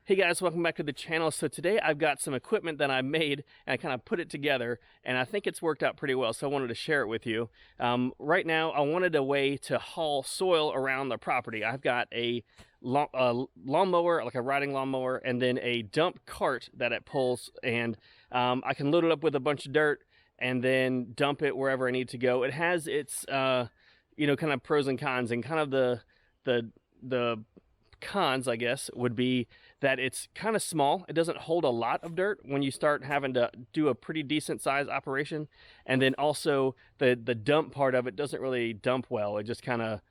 Hey guys, welcome back to the channel. So today I've got some equipment that I made and I kind of put it together and I think it's worked out pretty well, so I wanted to share it with you. Right now I wanted a way to haul soil around the property. I've got a lawnmower, like a riding lawnmower, and then a dump cart that it pulls, and I can load it up with a bunch of dirt and then dump it wherever I need to go. It has its kind of pros and cons, and kind of the cons, I guess, would be that it's kind of small. It doesn't hold a lot of dirt when you start having to do a pretty decent size operation. And then also the dump part of it doesn't really dump well. It just kind of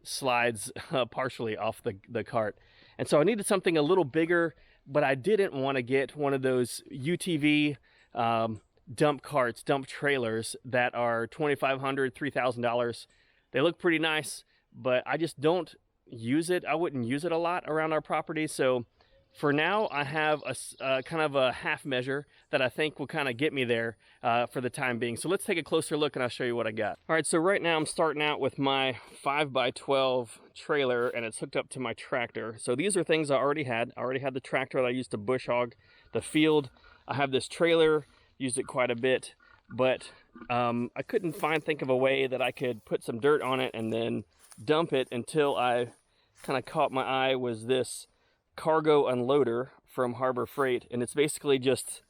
slides partially off the cart. And so I needed something a little bigger, but I didn't want to get one of those UTV dump carts, dump trailers that are $2,500, $3,000. They look pretty nice, but I just don't use it. I wouldn't use it a lot around our property. So for now I have a kind of a half measure that I think will kind of get me there for the time being. So let's take a closer look and I'll show you what I got. All right, so right now I'm starting out with my 5x12 trailer and it's hooked up to my tractor. So these are things I already had. I already had the tractor that I used to bush hog the field. I have this trailer, used it quite a bit, but I couldn't think of a way that I could put some dirt on it and then dump it until I kind of caught my eye was this cargo unloader from Harbor Freight, and it's basically just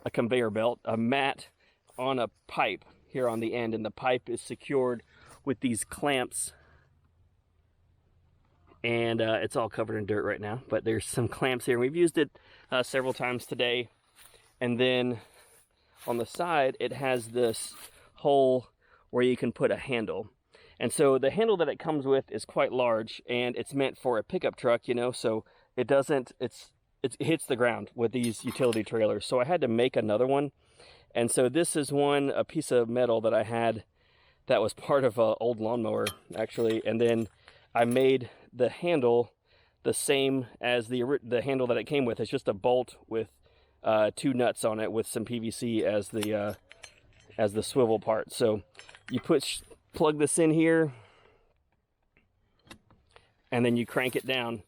a conveyor belt, a mat on a pipe here on the end, and the pipe is secured with these clamps, and it's all covered in dirt right now, but there's some clamps here. We've used it several times today. And then on the side it has this hole where you can put a handle. And so the handle that it comes with is quite large, and it's meant for a pickup truck, so it doesn't, it hits the ground with these utility trailers. So I had to make another one. And so this is a piece of metal that I had that was part of an old lawnmower, actually. And then I made the handle the same as the handle that it came with. It's just a bolt with 2 nuts on it with some PVC as the swivel part. So you plug this in here, and then you crank it down.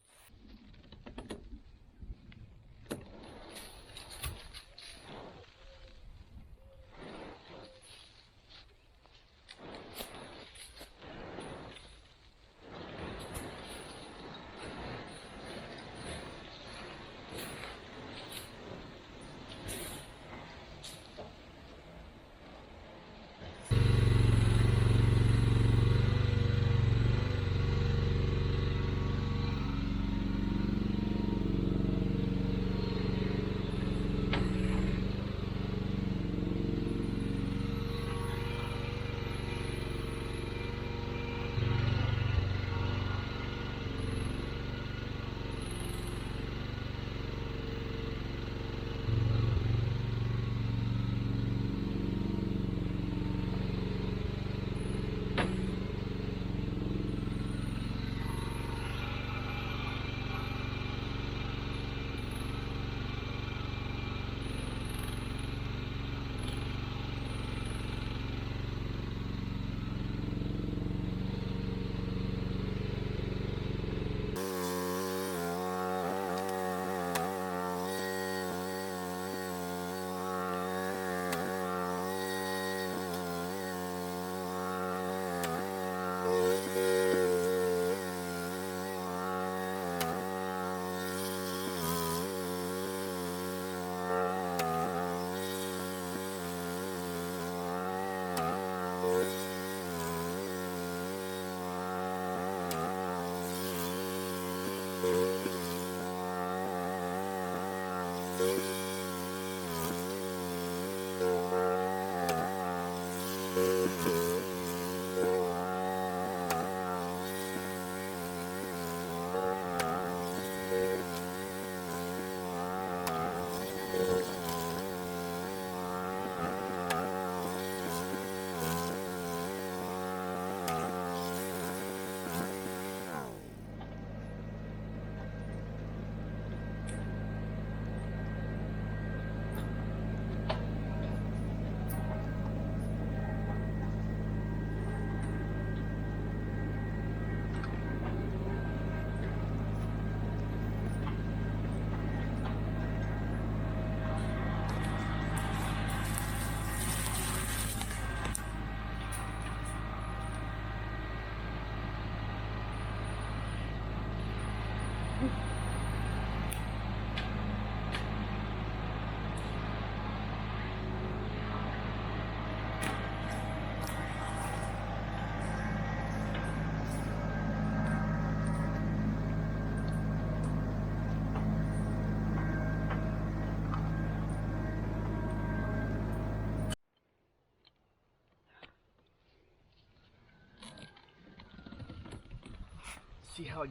See how it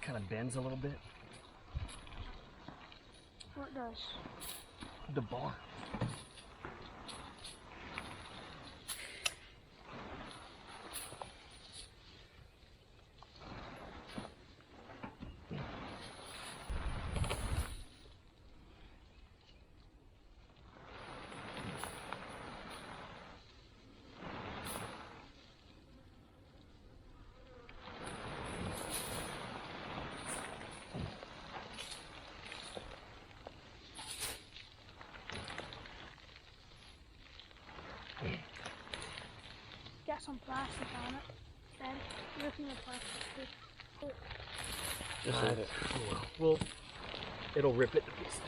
kind of bends a little bit? What does? The bar. Got some plastic on it. Then looking at plastic too. Just leave it. Well, it'll rip it to pieces.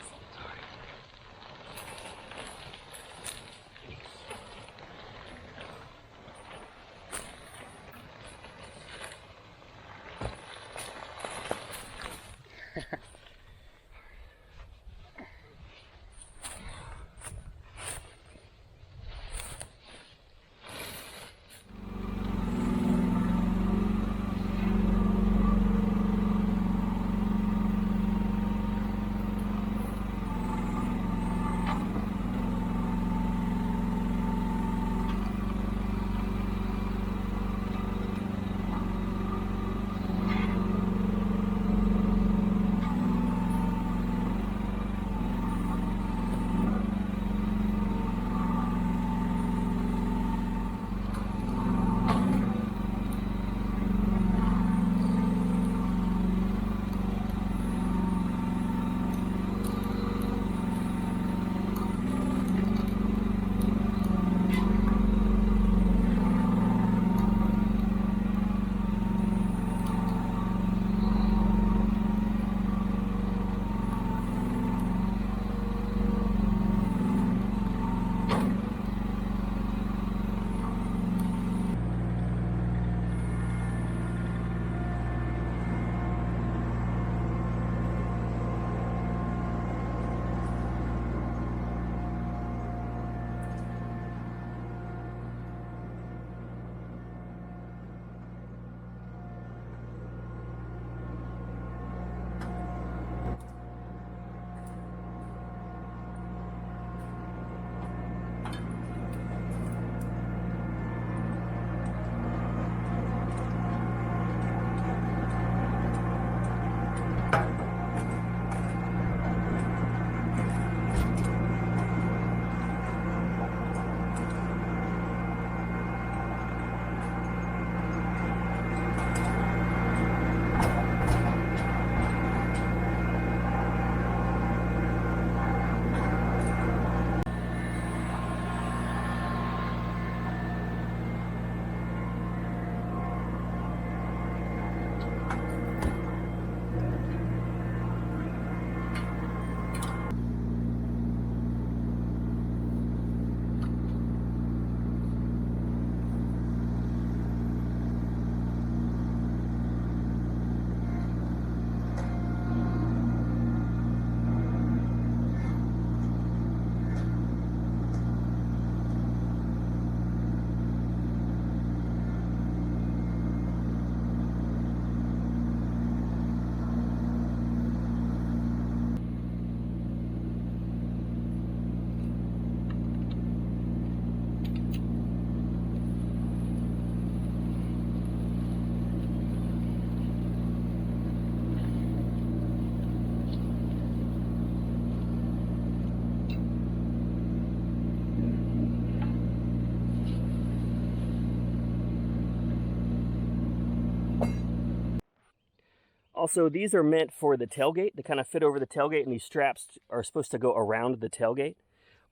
Also, these are meant for the tailgate to kind of fit over the tailgate, and these straps are supposed to go around the tailgate.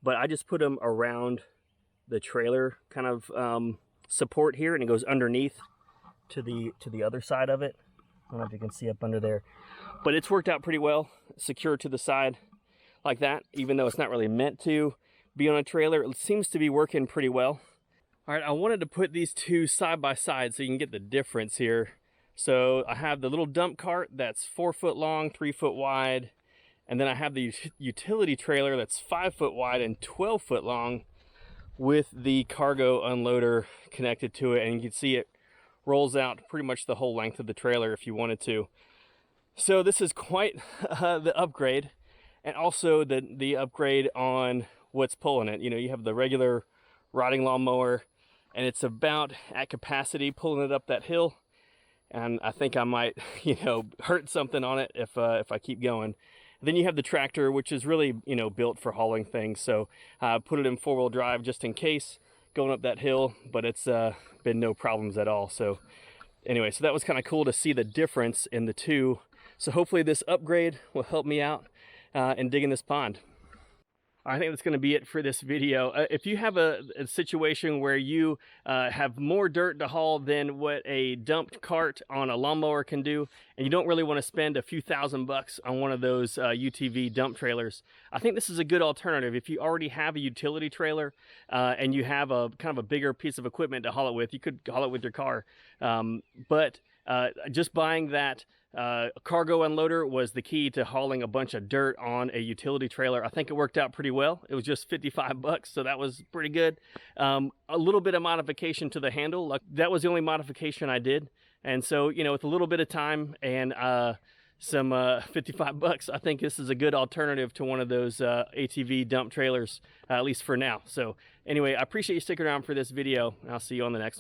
But I just put them around the trailer kind of support here, and it goes underneath to the other side of it. I don't know if you can see up under there. But it's worked out pretty well, secure to the side like that, even though it's not really meant to be on a trailer. It seems to be working pretty well. All right, I wanted to put these two side by side so you can get the difference here. So I have the little dump cart that's 4 foot long, 3 foot wide. And then I have the utility trailer that's 5 foot wide and 12 foot long with the cargo unloader connected to it. And you can see it rolls out pretty much the whole length of the trailer if you wanted to. So this is quite the upgrade, and also the upgrade on what's pulling it. You know, you have the regular riding lawnmower, and it's about at capacity pulling it up that hill. And I think I might, you know, hurt something on it if I keep going. Then you have the tractor, which is really, you know, built for hauling things. So put it in 4-wheel drive just in case going up that hill, but it's been no problems at all. So anyway, so that was kind of cool to see the difference in the two. So hopefully this upgrade will help me out in digging this pond. I think that's going to be it for this video. If you have a situation where you have more dirt to haul than what a dumped cart on a lawnmower can do, and you don't really want to spend a few $1,000 on one of those UTV dump trailers, I think this is a good alternative. If you already have a utility trailer and you have a kind of a bigger piece of equipment to haul it with, you could haul it with your car. But just buying that cargo unloader was the key to hauling a bunch of dirt on a utility trailer. I think it worked out pretty well. It was just $55, so that was pretty good. A little bit of modification to the handle, like that was the only modification I did. And so, you know, with a little bit of time and some $55, I think this is a good alternative to one of those ATV dump trailers, at least for now. So anyway, I appreciate you sticking around for this video, and I'll see you on the next one.